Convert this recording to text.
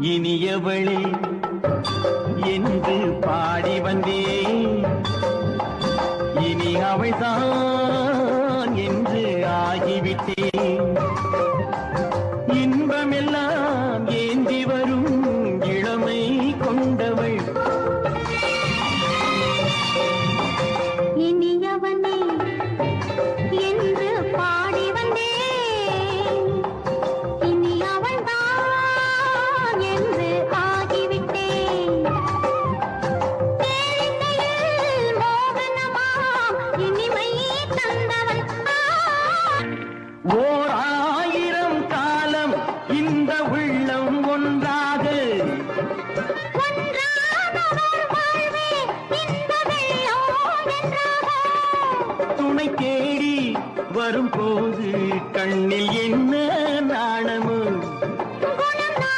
இனியவளே என்று பாடி வந்தேன், இனி அவள்தான் என்று ஆகிவிட்டேன். இன்பமெல்லாம் ஏந்தி வரும் இளமை கொண்டவள், இனியவனே என்று பாடி வந்தேன், இனி அவள்தான் என்று ஆகிவிட்டேன். தேனில் மோகனமாம் இனிமை தந்தவன் ஓர் ஆயிரம் காலம் இந்த உள்ளம் ஒன்றாக ஒன்றானவர் வாழ்வே இந்த வெள்ளம் என்றாக. துணை தேடி வரும்போது கண்ணில் என்ன